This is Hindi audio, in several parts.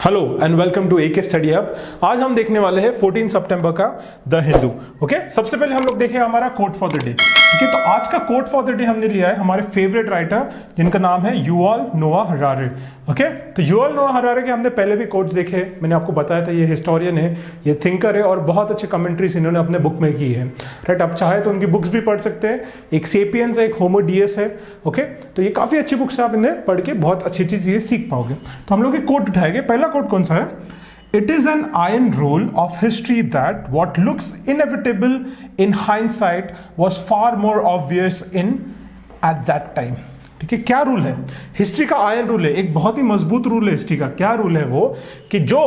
Hello and welcome to AK study hub. आज हम देखने वाले हैं 14 सितंबर का द हिंदू। ओके, सबसे पहले हम लोग देखें हमारा कोट फॉर द डे। ठीक है, तो आज का कोट फॉर द डे हमने लिया है हमारे फेवरेट राइटर जिनका नाम है युवाल नोआ हरारे। ओके, तो युवाल नोआ हरारे के हमने पहले भी कोट्स देखे, मैंने आपको बताया था ये हिस्टोरियन है, ये थिंकर है और बहुत अच्छे कमेंट्रीज इन्होंने अपने बुक में की है। राइट, आप चाहे तो उनकी बुक्स भी पढ़ सकते हैं। एक सेपियंस है, एक होमो डीएस है। ओके, तो ये काफी अच्छी बुक्स है, आप इन्हें पढ़ के बहुत अच्छी चीजें सीख पाओगे। तो हम लोग एक कोट उठाएंगे। पहला कोट कौन सा है? It is an iron rule of history that what looks inevitable in hindsight was far more obvious in at that time। ठीक है, क्या रूल है? हिस्ट्री का आयरन रूल है, एक बहुत ही मजबूत रूल है हिस्ट्री का। क्या रूल है वो? कि जो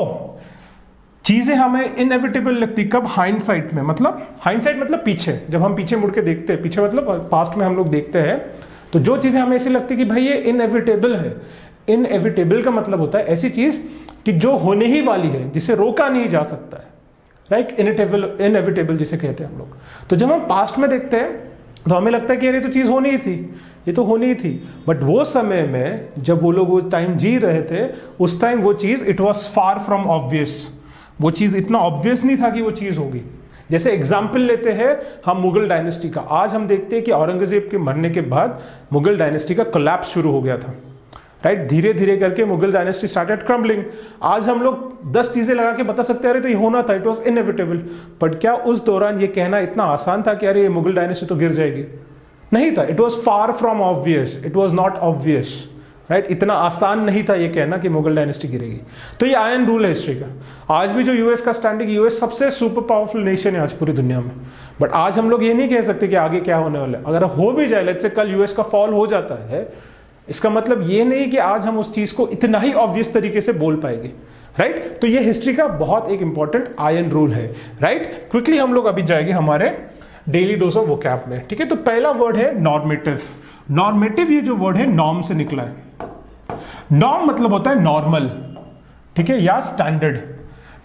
चीजें हमें इनएविटेबल लगती, कब? हाइंडसाइट में। मतलब हाइंडसाइट मतलब पीछे, जब हम पीछे मुड़ के देखते हैं, पीछे मतलब पास्ट में हम लोग देखते हैं, तो जो चीजें हमें ऐसी लगती कि भाई ये इनएविटेबल है। इनएविटेबल का मतलब होता है ऐसी चीज कि जो होने ही वाली है, जिसे रोका नहीं जा सकता है। राइट, इनएविटेबल जिसे कहते हैं हम लोग। तो जब हम पास्ट में देखते हैं तो हमें लगता है कि यार ये तो चीज होनी ही थी, ये तो होनी ही थी। बट वो समय में जब वो लोग वो टाइम जी रहे थे, उस टाइम वो चीज it was far from obvious. वो चीज इतना ऑब्वियस नहीं था कि वो चीज होगी। जैसे एग्जाम्पल लेते हैं हम मुगल डायनेस्टी का। आज हम देखते हैं कि औरंगजेब के मरने के बाद मुगल डायनेस्टी का कोलैप्स शुरू हो गया था। राइट, धीरे धीरे करके मुगल डायनेस्टी स्टार्टेड क्रम्बलिंग। आज हम लोग 10 चीजें लगा के बता सकते हैं अरे तो ये होना था, इट वाज इनएविटेबल। बट क्या उस दौरान ये कहना इतना आसान था कि अरे ये मुगल डायनेस्टी तो गिर जाएगी? नहीं था। It was far from obvious, it was not obvious. Right, इतना आसान नहीं था ये कहना कि मुगल डायनेस्टी गिरेगी। तो ये आयरन रूल है हिस्ट्री का। आज भी जो यूएस का स्टैंडिंग, यूएस सबसे सुपर पावरफुल नेशन है आज पूरी दुनिया में। बट आज हम लोग ये नहीं कह सकते कि आगे क्या होने वाला है। अगर हो भी जाए, लेट्स से कल यूएस का फॉल हो जाता है, इसका मतलब ये नहीं कि आज हम उस चीज को इतना ही ऑब्वियस तरीके से बोल पाएंगे। राइट, तो ये हिस्ट्री का बहुत एक इंपॉर्टेंट आयरन रूल है। राइट, क्विकली हम लोग अभी जाएंगे हमारे डेली डोज ऑफ वोकैब में। ठीक है, तो पहला वर्ड है नॉर्मेटिव। नॉर्मेटिव, ये जो वर्ड है नॉर्म से निकला है। नॉर्म मतलब होता है नॉर्मल, ठीक है, या स्टैंडर्ड।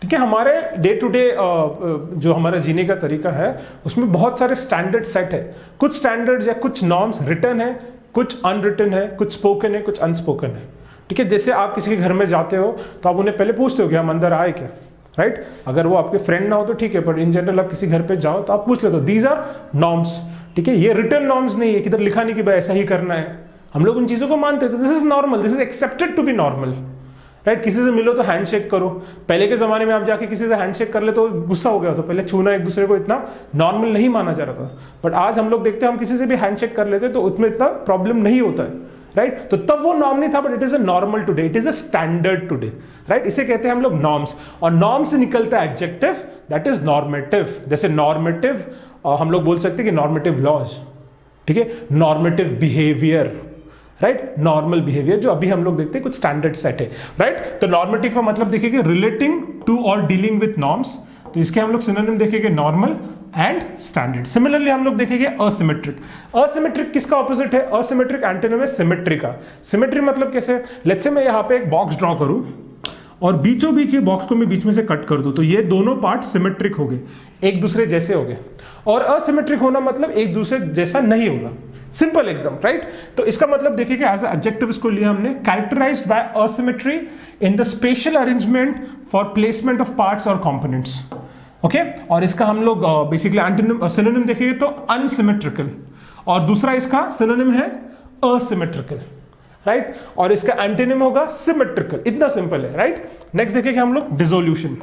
ठीक है, हमारे डे टू डे जो हमारा जीने का तरीका है उसमें बहुत सारे स्टैंडर्ड सेट है। कुछ स्टैंडर्ड्स या कुछ नॉर्म्स रिटर्न है, कुछ अनरिटन है, कुछ स्पोकन है, कुछ अनस्पोकन है। ठीक है, जैसे आप किसी के घर में जाते हो तो आप उन्हें पहले पूछते हो कि हम अंदर आए क्या। राइट, अगर वो आपके फ्रेंड ना हो तो ठीक है, पर इन जनरल आप किसी घर पे जाओ तो आप पूछ लेते हो। These are norms. ठीक है, ये रिटर्न नॉर्म्स नहीं है, किधर लिखा नहीं कि भाई ऐसा ही करना है। हम लोग उन चीजों को मानते हैं, this is normal, this is accepted to be normal. Right, किसी से मिलो तो हैंडशेक करो। पहले के जमाने में आप जाके किसी से हैंडशेक कर ले तो गुस्सा हो गया, तो पहले छूना एक दूसरे को इतना नॉर्मल नहीं माना जा रहा था। बट आज हम लोग देखते हैं हम किसी से भी हैंडशेक कर लेते तो उसमें इतना प्रॉब्लम नहीं होता है। राइट, तो तब वो नॉर्म नहीं था, but it is a normal today, it is a standard today. Right, इसे कहते हैं हम लोग नॉर्म्स। और नॉर्म से निकलता है एडजेक्टिव, दैट इज नॉर्मेटिव। जैसे नॉर्मेटिव हम लोग बोल सकते हैं कि नॉर्मेटिव लॉज। ठीक है, normative behaviour. Right, normal behaviour जो अभी हम लोग देखते हैं कुछ स्टैंडर्ड सेट है। राइट, तो नॉर्मेटिव का मतलब देखेंगे रिलेटिंग टू और डीलिंग विथ नॉर्म्स। तो इसके हम लोग सिनोनिम देखेंगे नॉर्मल एंड स्टैंडर्ड। सिमिलरली हम लोग देखेंगे असिमेट्रिक। असिमेट्रिक किसका ऑपोजिट है? असिमेट्रिक एंटोनिम है सिमेट्री का। सिमेट्री मतलब कैसे? लेट्स से मैं यहाँ पे एक बॉक्स ड्रॉ करूं और बीचों बीच ये बॉक्स को मैं बीच में से कट कर दूं, तो ये दोनों पार्ट सिमेट्रिक हो गए, एक दूसरे जैसे हो गए। और असिमेट्रिक होना मतलब एक दूसरे जैसा नहीं होना, सिंपल एकदम। राइट, तो इसका मतलब देखिए एज एडजेक्टिव इसको लिया हमने, characterised by asymmetry in the spatial arrangement for placement of parts और कंपोनेंट्स। ओके, और इसका हम लोग बेसिकली एंटोनिम सिनोनिम देखेंगे तो अनसिमेट्रिकल, और दूसरा इसका सिनोनिम है असिमेट्रिकल। राइट, और इसका एंटोनिम होगा सिमेट्रिकल। इतना सिंपल है। राइट, नेक्स्ट देखेंगे हम लोग डिसोल्यूशन।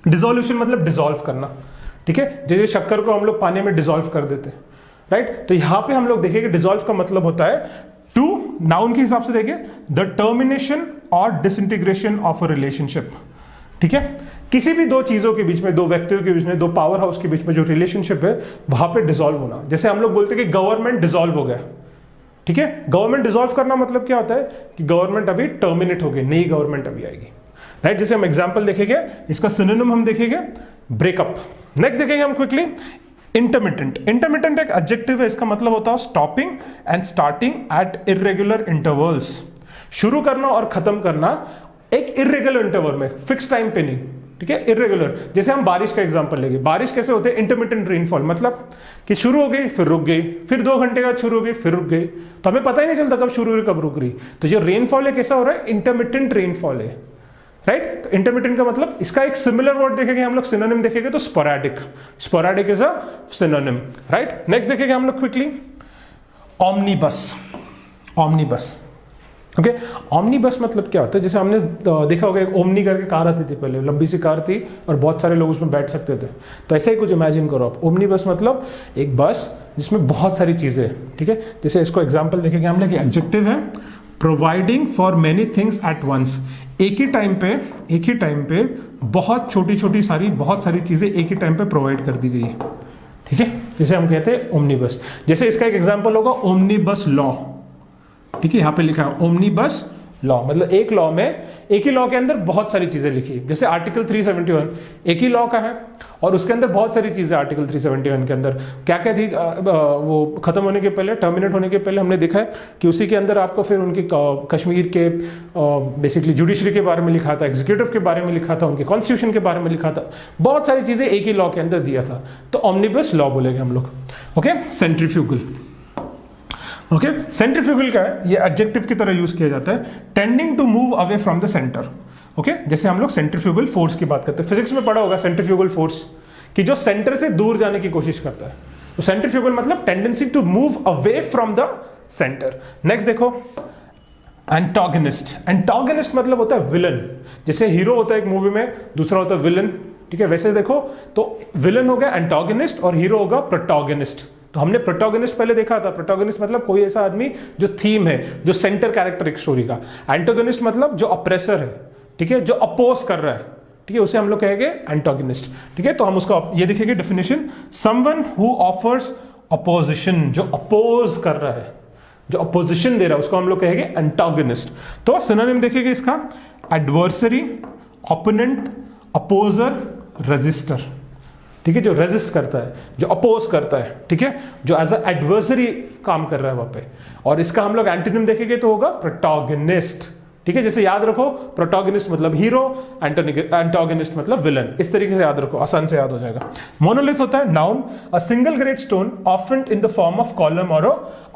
डिसोल्यूशन मतलब डिसॉल्व करना। ठीक है, जैसे शक्कर को हम लोग पानी में डिसॉल्व कर देते हैं। राइट, तो यहां पे हम लोग देखेंगे डिसॉल्व का मतलब होता है टू, नाउन के हिसाब से देखें, द टर्मिनेशन और डिसइंटीग्रेशन ऑफ अ रिलेशनशिप। ठीक है, किसी भी दो चीजों के बीच में, दो व्यक्तियों के बीच में, दो पावर हाउस के बीच में जो रिलेशनशिप है वहां पे डिसॉल्व होना। जैसे हम लोग बोलते हैं कि गवर्नमेंट डिसॉल्व हो गया। ठीक है, गवर्नमेंट डिसॉल्व करना मतलब क्या होता है कि गवर्नमेंट अभी टर्मिनेट हो गई, नई गवर्नमेंट अभी आएगी। राइट, जैसे हम एग्जाम्पल देखेंगे, इसका सिनोनिम हम देखेंगे ब्रेकअप। नेक्स्ट देखेंगे हम क्विकली इंटरमिटेंट। इंटरमिटेंट एक एडजेक्टिव है, इसका मतलब होता है stopping and starting at irregular intervals. शुरू करना और खत्म करना एक इरेगुलर इंटरवल में, फिक्स टाइम पे नहीं। ठीक है, इरेगुलर। जैसे हम बारिश का एग्जांपल लेंगे, बारिश कैसे होते हैं? इंटरमिटेंट रेनफॉल, मतलब कि शुरू हो गई फिर रुक गई, फिर 2 घंटे बाद शुरू हो गई फिर रुक गई, तो हमें पता ही नहीं चलता कब शुरू हुई कब रुक रही। तो जो रेनफॉल है कैसा हो रहा है? इंटरमिटेंट रेनफॉल है। राइट। तो इंटरमिटेंट का मतलब इसका एक सिमिलर वर्ड देखेंगे हम लोग, सिनोनिम देखेंगे तो sporadic, sporadic is a synonym, right. Next देखेंगे हम लोग क्विकली ऑमनीबस, ऑमनीबस, ओके। ऑमनीबस मतलब क्या होता है, जैसे हमने देखा होगा एक ओमनी करके कार आती थी पहले, लंबी सी कार थी और बहुत सारे लोग उसमें बैठ सकते थे, तो ऐसे ही कुछ इमेजिन करो आप। ओमनीबस मतलब एक बस जिसमें बहुत सारी चीजें, ठीक है। जैसे इसको एग्जांपल देखेंगे हम लोग, एडजेक्टिव है providing for many things at once, एक ही टाइम पे बहुत छोटी छोटी सारी बहुत सारी चीजें एक ही टाइम पे प्रोवाइड कर दी गई है, ठीक है, जिसे हम कहते हैं ओमनीबस। जैसे इसका एक एग्जांपल होगा ओमनीबस लॉ, ठीक है, यहां पे लिखा है ओमनीबस लॉ, मतलब एक लॉ में, एक ही लॉ के अंदर बहुत सारी चीजें लिखी, जैसे आर्टिकल 371 एक ही लॉ का है और उसके अंदर बहुत सारी चीजें, आर्टिकल 371 के अंदर क्या क्या थी, वो खत्म होने के पहले, टर्मिनेट होने के पहले हमने देखा है कि उसी के अंदर आपको फिर उनकी कश्मीर के बेसिकली जुडिशरी के बारे में लिखा था, एग्जीक्यूटिव के बारे में लिखा था, उनके कॉन्स्टिट्यूशन के बारे में लिखा था, बहुत सारी चीजें एक ही लॉ के अंदर दिया था, तो ऑमनीबस लॉ बोलेंगे हम लोग, ओके। सेंट्रीफ्यूगल, ओके, सेंट्रीफ्यूगल का है, ये एडजेक्टिव की तरह यूज किया जाता है, tending to move away from the centre, okay. जैसे हम लोग सेंट्रीफ्यूगल फोर्स की बात करते हैं, फिजिक्स में पढ़ा होगा सेंट्रीफ्यूगल फोर्स कि जो सेंटर से दूर जाने की कोशिश करता है, तो सेंट्रीफ्यूगल मतलब tendency to move away from the centre. Next देखो एंटागनिस्ट, एंटागनिस्ट मतलब होता है विलन, जैसे हीरो होता है एक मूवी में, दूसरा होता है विलन, ठीक है, वैसे देखो तो विलन हो गया एंटागनिस्ट और हीरो होगा प्रोटोगनिस्ट। तो हमने प्रोटोगनिस्ट पहले देखा था, प्रोटोगनिस्ट मतलब कोई ऐसा आदमी जो थीम है, जो सेंटर कैरेक्टर एक स्टोरी का। एंटागनिस्ट मतलब जो अप्रेसर है, ठीक है, जो अपोज कर रहा है, ठीक है, उसे हम लोग कहेंगे एंटागनिस्ट, ठीक है। तो हम उसका ये देखेंगे definition, someone who offers opposition, जो अपोज कर रहा है, जो अपोजिशन दे रहा है, उसको हम लोग कहेंगे एंटागनिस्ट। तो सिनोनिम देखेंगे इसका, एडवर्सरी, ओपोनेंट, अपोजर, रेजिस्टर, ठीक है, जो रेजिस्ट करता है, जो अपोज करता है, ठीक है, जो एज अ एडवर्सरी काम कर रहा है वहां पे। और इसका हम लोग एंटोनिम देखेंगे तो होगा प्रोटोगनिस्ट, ठीक है। जैसे याद रखो, प्रोटोगनिस्ट मतलब हीरो, एंटागनिस्ट मतलब विलन, इस तरीके से याद रखो, आसान से याद हो जाएगा। मोनोलिथ होता है noun, a single great stone often in the form of column और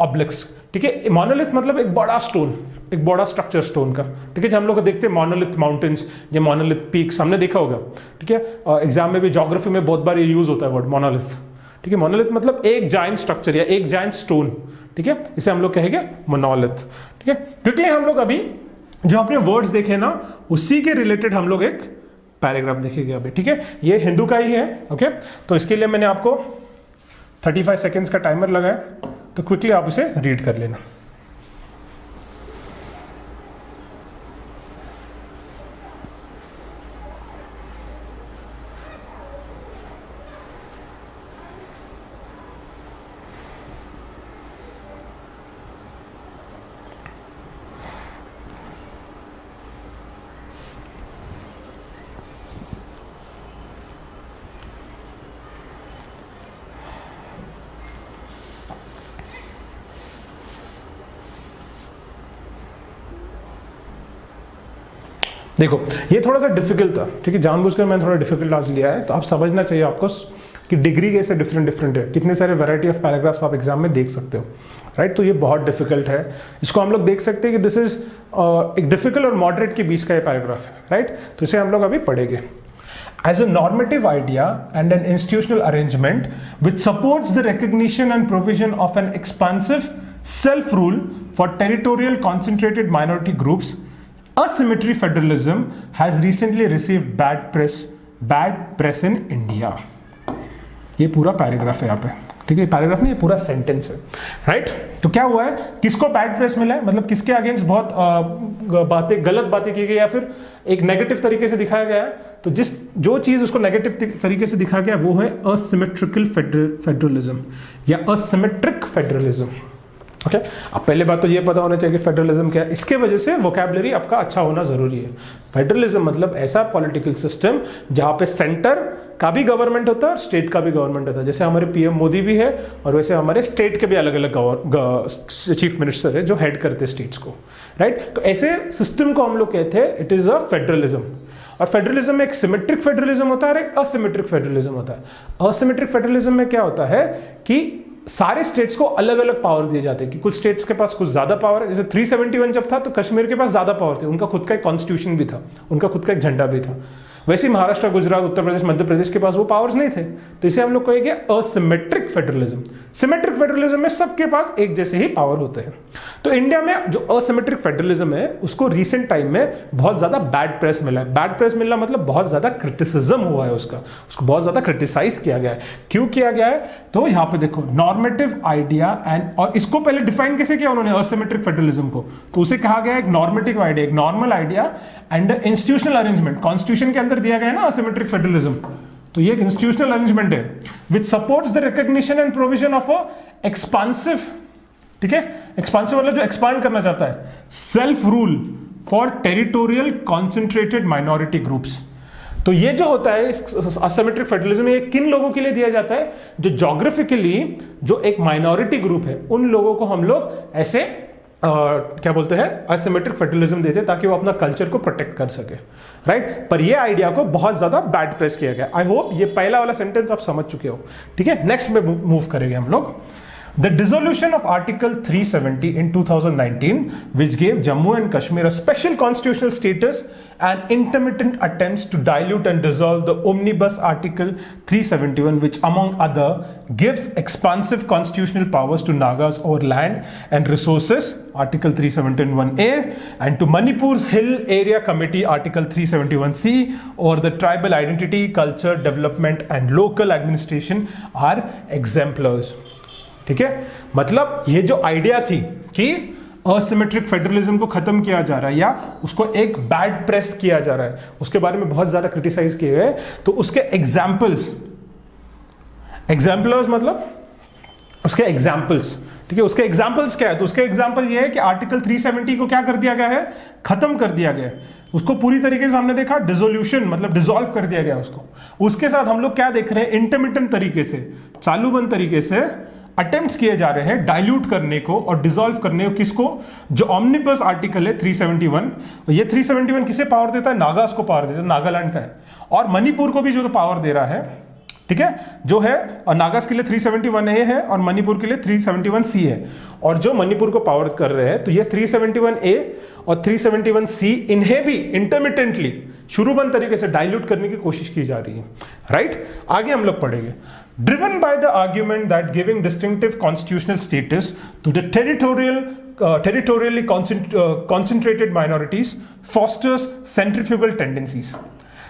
ऑब्लिक्स, ठीक है। मोनोलिथ मतलब एक बड़ा स्टोन, एक बड़ा स्ट्रक्चर स्टोन का, ठीक है, जो हम लोग देखते हैं मोनोलिथ माउंटेन्स या मोनोलिथ पीक्स, हमने देखा होगा, ठीक है। एग्जाम में भी ज्योग्राफी में बहुत बार ये यूज होता है वर्ड मोनोलिथ, ठीक है। मोनोलिथ मतलब एक जायंट स्ट्रक्चर या एक जायंट स्टोन, ठीक है, इसे हम लोग कहेंगे मोनोलिथ, ठीक है। क्विकली हम लोग अभी जो अपने वर्ड्स देखे ना, उसी के रिलेटेड हम लोग एक पैराग्राफ देखेंगे अभी, ठीक है। ये हिंदू का ही है, ओके। तो इसके लिए मैंने आपको 35 सेकेंड्स का टाइमर लगाया, तो क्विकली आप इसे रीड कर लेना। देखो ये थोड़ा सा डिफिकल्ट था, ठीक है, जानबूझकर मैंने थोड़ा डिफिकल्ट आज लिया है, तो आप समझना चाहिए आपको कि डिग्री कैसे डिफरेंट डिफरेंट है, कितने सारे वैरायटी ऑफ पैराग्राफ्स आप एग्जाम में देख सकते हो, राइट। तो ये बहुत डिफिकल्ट है, इसको हम लोग देख सकते हैं कि दिस इज एक डिफिकल्ट और मॉडरेट के बीच का ये पैराग्राफ है, राइट। तो इसे हम लोग अभी पढ़ेंगे। As a normative idea and an institutional arrangement which supports the recognition and provision of an expansive self-rule for territorial concentrated minority groups, asymmetry federalism has recently received bad press in India. ये पूरा पैराग्राफ है यहाँ पे, ठीक है, पैराग्राफ नहीं, ये पूरा सेंटेंस है, राइट। तो क्या हुआ है, किसको बैड प्रेस मिला है, मतलब किसके अगेंस्ट बहुत बातें, गलत बातें की गई या फिर एक नेगेटिव तरीके से दिखाया गया है। तो जो चीज उसको नेगेटिव तरीके से दिखाया गया वो है असिमेट्रिकल फेडरलिज्म या असिमेट्रिक फेडरलिज्म, ओके। अब पहले बात तो ये पता होना चाहिए कि फेडरलिज्म क्या है, इसके वजह से वोकैबुलरी आपका अच्छा होना जरूरी है। फेडरलिज्म मतलब ऐसा पॉलिटिकल सिस्टम जहां पे सेंटर का भी गवर्नमेंट होता है और स्टेट का भी गवर्नमेंट होता है, जैसे हमारे पीएम मोदी भी है और वैसे हमारे स्टेट के भी अलग अलग चीफ मिनिस्टर है जो हेड करते हैं स्टेट्स को, राइट। तो ऐसे सिस्टम को हम लोग कहते हैं इट इज अ फेडरलिज्म। और फेडरलिज्म में एक सिमेट्रिक फेडरलिज्म होता है और एक असिमेट्रिक फेडरलिज्म होता है। असिमेट्रिक फेडरलिज्म में क्या होता है कि सारे स्टेट्स को अलग अलग पावर दिए जाते हैं कि कुछ स्टेट्स के पास कुछ ज्यादा पावर है। जैसे 371 जब था तो कश्मीर के पास ज्यादा पावर थे, उनका खुद का एक कॉन्स्टिट्यूशन भी था, उनका खुद का एक झंडा भी था। वैसे महाराष्ट्र, गुजरात, उत्तर प्रदेश, मध्य प्रदेश के पास वो पावर्स नहीं थे, तो इसे हम लोग कहेंगे असिमेट्रिक फेडरलिज्म। सिमेट्रिक फेडरलिज्म में सबके पास एक जैसे ही पावर होते हैं। तो इंडिया में जो असिमेट्रिक फेडरलिज्म है उसको रिसेंट टाइम में बहुत ज्यादा बैड प्रेस मिला है। बैड प्रेस मिलना मतलब बहुत ज्यादा क्रिटिसिज्म हुआ है उसको बहुत ज्यादा क्रिटिसाइज किया गया है। क्यों किया गया है? तो यहां पे देखो, नॉर्मेटिव आइडिया एंड, और इसको पहले डिफाइन कैसे किया उन्होंने असिमेट्रिक फेडरलिज्म को? तो उसे कहा गया एक नॉर्मेटिव आइडिया, एक normal idea and institutional arrangement. Constitution के अंदर दिया गया है ना असिमेट्रिक फेडरलिज्म, तो ये एक इंस्टीट्यूशनल अरेंजमेंट है which supports the recognition and provision of a expansive, ठीक है, एक्सपांसिव मतलब जो एक्सपांड करना चाहता है, self rule for territorial concentrated minority groups. तो ये जो होता है असिमेट्रिक फेडरलिज्म, ये किन लोगों के लिए दिया जाता है? जो ज्योग्राफिकली जो एक माइनॉरिटी ग्रुप है उन लोगों को हम लोग ऐसे क्या बोलते हैं, असिमेट्रिक फेडरलिज्म देते ताकि वो अपना कल्चर को प्रोटेक्ट कर सके, राइट? पर ये आइडिया को बहुत ज्यादा बैड प्रेस किया गया। आई होप ये पहला वाला सेंटेंस आप समझ चुके हो, ठीक है। नेक्स्ट में मूव करेंगे हम लोग। The dissolution of Article 370 in 2019, which gave Jammu and Kashmir a special constitutional status, and intermittent attempts to dilute and dissolve the omnibus Article 371, which among other gives expansive constitutional powers to Nagas over land and resources, Article 371A, and to Manipur's Hill Area Committee, Article 371C, or the tribal identity, culture, development, and local administration are exemplars. ठीक है, मतलब ये जो आइडिया थी कि असिमेट्रिक फेडरलिज्म को खत्म किया जा रहा है या उसको एक बैड प्रेस किया जा रहा है, उसके बारे में बहुत ज्यादा क्रिटिसाइज किए गए, तो उसके एग्जाम्पल्स मतलब उसके एग्जाम्पल्स, ठीक है, उसके एग्जाम्पल्स क्या है? तो उसके एग्जाम्पल ये है कि आर्टिकल 370 को क्या कर दिया गया है? खत्म कर दिया गया है। उसको पूरी तरीके से हमने देखा, डिसोल्यूशन मतलब डिसॉल्व कर दिया गया उसको। उसके साथ हम लोग क्या देख रहे हैं? इंटरमिटेंट तरीके से, चालूबंद तरीके से अटेम्प्ट्स किए जा रहे हैं डाइल्यूट करने को और डिसॉल्व करने को। किसको? जो ऑमनिबस आर्टिकल है 371, ये 371 किसे पावर देता है? नागास को पावर देता है, नागालैंड का है, और मणिपुर को भी जो पावर दे रहा है, ठीक है, जो है, और नागास के लिए 371A है और मणिपुर के लिए 371C है। और जो मणिपुर को पावर कर रहे हैं, तो ये 371A और 371C इन्हें भी इंटरमिटेंटली शुरूबंद तरीके से डाइल्यूट करने की कोशिश की जा रही है, राइट? आगे हम लोग पढ़ेंगे। Driven by the argument that giving distinctive constitutional status to the territorially concentrated minorities fosters centrifugal tendencies.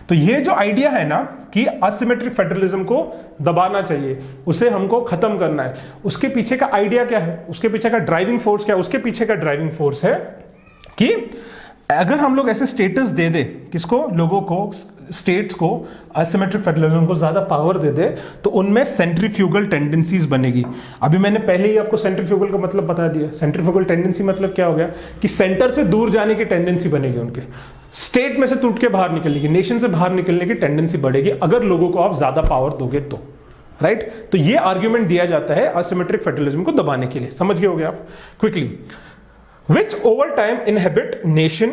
तो ये जो आइडिया है ना कि असिमेट्रिक फेडरलिज्म को दबाना चाहिए, उसे हमको खत्म करना है, उसके पीछे का आइडिया क्या है? उसके पीछे का ड्राइविंग फोर्स क्या है? उसके पीछे का ड्राइविंग फोर्स है कि अगर हम लोग ऐसे स्टेटस दे दे, किसको? लोगों को, स्टेट्स को, असिमेट्रिक फेडरलिज्म को ज्यादा पावर दे दे, तो उनमें सेंट्रीफ्यूगल टेंडेंसीज बनेगी। अभी मैंने पहले ही आपको सेंट्रीफ्यूगल का मतलब बता दिया। सेंट्रीफ्यूगल टेंडेंसी मतलब क्या हो गया कि सेंटर से दूर जाने की टेंडेंसी बनेगी, उनके स्टेट में से टूट के बाहर निकलने की, नेशन से बाहर निकलने की टेंडेंसी बढ़ेगी अगर लोगों को आप ज्यादा पावर दोगे तो, राइट? तो ये आर्ग्यूमेंट दिया जाता है असिमेट्रिक फेडरलिज्म को दबाने के लिए। समझ गए होगे आप quickly. Which over time inhibit nation,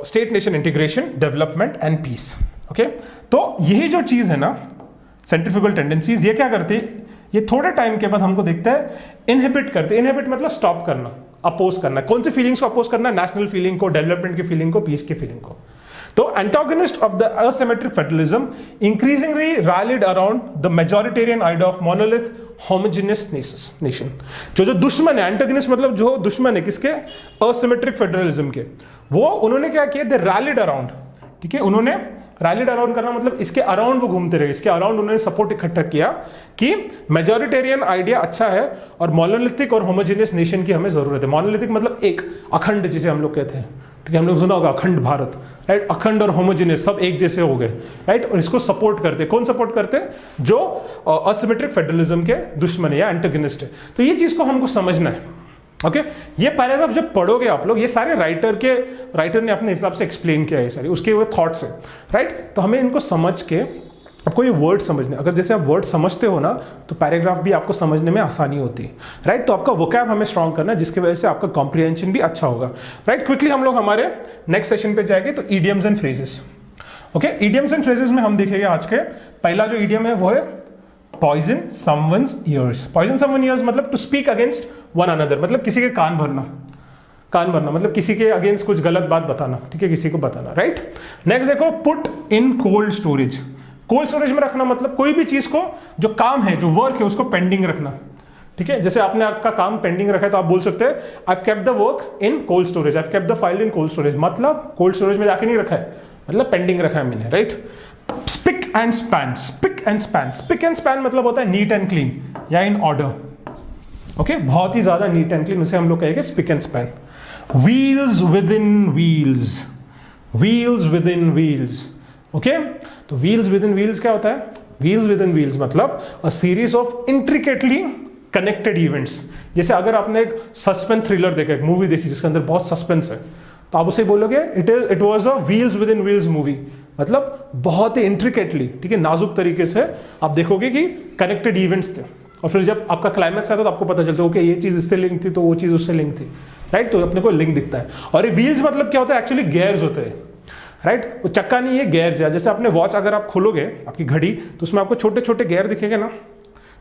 state-nation integration, development and peace. Okay? तो यही जो चीज है ना, centrifugal tendencies, ये क्या करती है? ये थोड़े टाइम के बाद हमको देखता है इनहिबिट करते। इनहिबिट मतलब स्टॉप करना, अपोज करना। कौन सी फीलिंग्स को अपोज करना? नेशनल फीलिंग को, डेवलपमेंट की फीलिंग को, पीस की फीलिंग को। तो antagonist of the asymmetric federalism increasingly rallied around the majoritarian idea of monolith homogeneous nation. जो दुश्मन है, एंटागोनिस्ट मतलब जो दुश्मन है किसके? asymmetric federalism के, वो उन्होंने क्या किया? दे rallied around, ठीक है, उन्होंने रैलिड अराउंड करना मतलब इसके अराउंड वो घूमते रहे, इसके अराउंड उन्होंने सपोर्ट इकट्ठा किया कि मेजॉरिटेरियन आइडिया अच्छा है और मोनोलिथिक और होमोजेनियस नेशन की हमें जरूरत है। मोनोलिथिक मतलब एक, अखंड जिसे हम लोग कहते हैं, ठीक है, हम लोग सुना होगा अखंड भारत, राइट? अखंड और होमोजेनियस सब एक जैसे हो गए, राइट? और इसको सपोर्ट करते, कौन सपोर्ट करते? जो असिमेट्रिक फेडरलिज्म के दुश्मन है या एंटागोनिस्ट है। तो ये चीज को हमको समझना है, ओके? ये पैराग्राफ जब पढ़ोगे आप लोग, ये सारे राइटर ने अपने हिसाब से एक्सप्लेन किया है, सारे उसके वो थॉट्स है, राइट? तो हमें इनको समझ के आपको ये वर्ड समझने, अगर जैसे आप वर्ड समझते हो ना तो पैराग्राफ भी आपको समझने में आसानी होती है, राइट? तो आपका वोकैब हमें स्ट्रॉन्ग करना है, जिसकी वजह से आपका कॉम्प्रिहेंशन भी अच्छा होगा, राइट? क्विकली हम लोग हमारे नेक्स्ट सेशन पे जाएंगे। तो idioms and phrases, okay? Idioms and phrases में हम देखेंगे आज के पहला जो ईडियम है वो है poison someone's ears. Poison someone ears मतलब to speak against one another, मतलब किसी के कान भरना, कान भरना मतलब किसी के अगेंस्ट कुछ गलत बात बताना, ठीक है, किसी को बताना, राइट। नेक्स्ट देखो, put in cold storage. Cold storage में रखना मतलब कोई भी चीज को, जो काम है, जो वर्क है, उसको पेंडिंग रखना, ठीक है। जैसे आपने आपका काम पेंडिंग रखा है तो आप बोल सकते हैं I have kept the work in cold storage, I have kept the file in cold storage, मतलब कोल्ड स्टोरेज में जाके नहीं रखा है, मतलब पेंडिंग रखा है मैंने, right. Spick and span, spick and span, spick and span मतलब होता है नीट एंड क्लीन या इन ऑर्डर, ओके, बहुत ही ज्यादा नीट एंड क्लीन, उसे हम लोग कहेंगे spick and span. Wheels with in wheels, wheels with in wheels, okay. तो व्हील्स विद इन व्हील्स क्या होता है? व्हील्स विद इन व्हील्स मतलब a series of intricately connected events. जैसे अगर आपने एक सस्पेंस थ्रिलर देखा, एक मूवी देखी जिसके अंदर बहुत सस्पेंस है, तो आप उसे बोलोगे it was a wheels with in wheels movie, मतलब बहुत ही इंट्रिकेटली, ठीक है, नाजुक तरीके से आप देखोगे कि कनेक्टेड इवेंट्स थे, और फिर जब आपका क्लाइमैक्स आता है तो आपको पता चलता है ओके ये चीज इससे लिंक थी तो वो चीज उससे लिंक थी, राइट। तो अपने को लिंक दिखता है। और ये व्हील्स मतलब क्या होता है? एक्चुअली गेयर्स होते हैं, राइट। वो चक्का नहीं है, गेयर्स है। जैसे आपने वॉच अगर आप खोलोगे आपकी घड़ी, तो उसमें आपको छोटे छोटे गेयर दिखेंगे ना,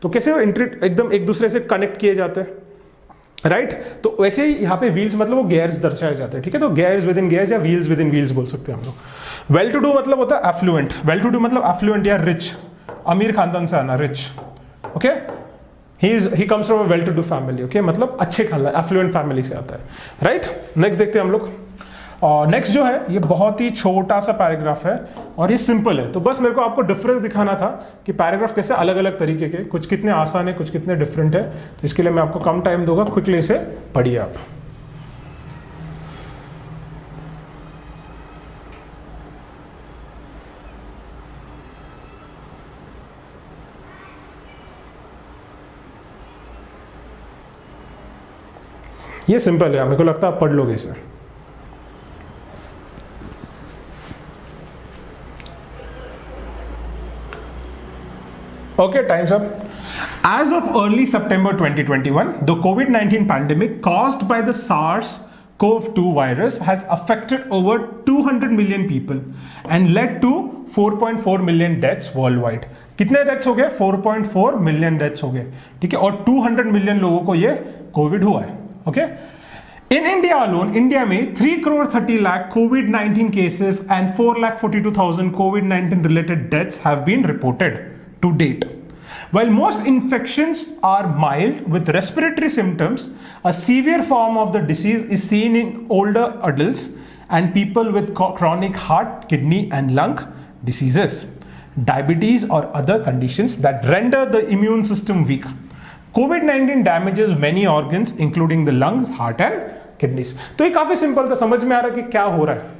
तो कैसे वो एकदम एक दूसरे से कनेक्ट किए जाते हैं, राइट। तो वैसे ही यहाँ पे व्हील्स मतलब वो गेयर्स दर्शाए जाते हैं, ठीक है। तो गेयर्स विद इन गेयर्स या व्हील्स विद इन व्हील्स बोल सकते हैं हम लोग। वेल टू डू मतलब होता है एफ्लुएंट, वेल टू डू मतलब एफ्लुएंट या रिच, अमीर खानदान से आना, rich, okay. He comes from a well to do family, okay, मतलब अच्छे खानदान, एफ्लुएंट फैमिली से आता है, राइट। नेक्स्ट देखते हैं हम लोग। और नेक्स्ट जो है ये बहुत ही छोटा सा पैराग्राफ है और ये सिंपल है, तो बस मेरे को आपको डिफरेंस दिखाना था कि पैराग्राफ कैसे अलग अलग तरीके के, कुछ कितने आसान है, कुछ कितने डिफरेंट है। तो इसके लिए मैं आपको कम टाइम दूंगा, क्विकली इसे पढ़िए आप। ये सिंपल है, मेरे को लगता है आप पढ़ लोगे इसे। Okay, time's up. As of early September 2021, the COVID-19 pandemic caused by the SARS-CoV-2 virus has affected over 200 million people and led to 4.4 million deaths worldwide. कितने डेथ्स हो गए? 4.4 मिलियन डेथ्स हो गए, ठीक है। और 200 मिलियन लोगों को ये कोविड हुआ है, okay. In India alone, India में 3 crore 30 lakh COVID-19 cases and 4,42,000 COVID-19 related deaths have been reported to date. While most infections are mild with respiratory symptoms, a severe form of the disease is seen in older adults and people with chronic heart, kidney and lung diseases, diabetes or other conditions that render the immune system weak. COVID-19 damages many organs including the lungs, heart and kidneys. तो ये काफी सिंपल था, समझ में आ रहा है कि क्या हो रहा है,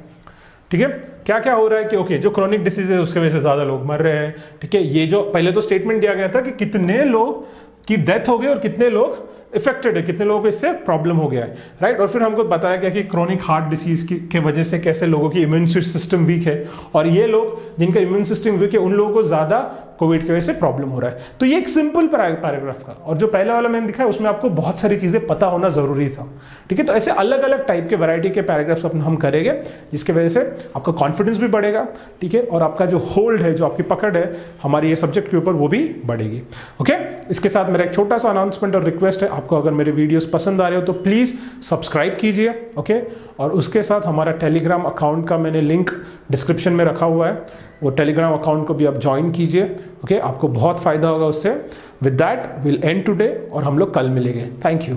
ठीक है, क्या क्या हो रहा है कि ओके जो क्रोनिक डिसीज है उसके वजह से ज्यादा लोग मर रहे हैं, ठीक है। ये जो पहले तो स्टेटमेंट दिया गया था कि कितने लोग की डेथ हो गई और कितने लोग इफेक्टेड है, कितने लोगों को इससे प्रॉब्लम हो गया है, राइट। और फिर हमको बताया गया कि क्रोनिक हार्ट डिसीज के वजह से कैसे लोगों की इम्यून सिस्टम वीक है, और ये लोग जिनका इम्यून सिस्टम वीक है उन लोगों को ज्यादा कोविड की वजह से प्रॉब्लम हो रहा है। तो ये एक सिंपल पैराग्राफ का, और जो पहले वाला मैंने दिखाया उसमें आपको बहुत सारी चीजें पता होना जरूरी था, ठीक है। तो ऐसे अलग अलग टाइप के वैरायटी के पैराग्राफ्स हम करेंगे, जिसकी वजह से आपका कॉन्फिडेंस भी बढ़ेगा, ठीक है, और आपका जो होल्ड है, जो आपकी पकड़ है हमारी ये सब्जेक्ट के ऊपर, वो भी बढ़ेगी, ओके। इसके साथ मेरा एक छोटा सा अनाउंसमेंट और रिक्वेस्ट है, आपको अगर मेरे वीडियोस पसंद आ रहे हो तो प्लीज सब्सक्राइब कीजिए, ओके। और उसके साथ हमारा टेलीग्राम अकाउंट का मैंने लिंक डिस्क्रिप्शन में रखा हुआ है, वो टेलीग्राम अकाउंट को भी आप ज्वाइन कीजिए, ओके। आपको बहुत फायदा होगा उससे। With that will and today और हम लोग कल मिलेंगे। Thank you.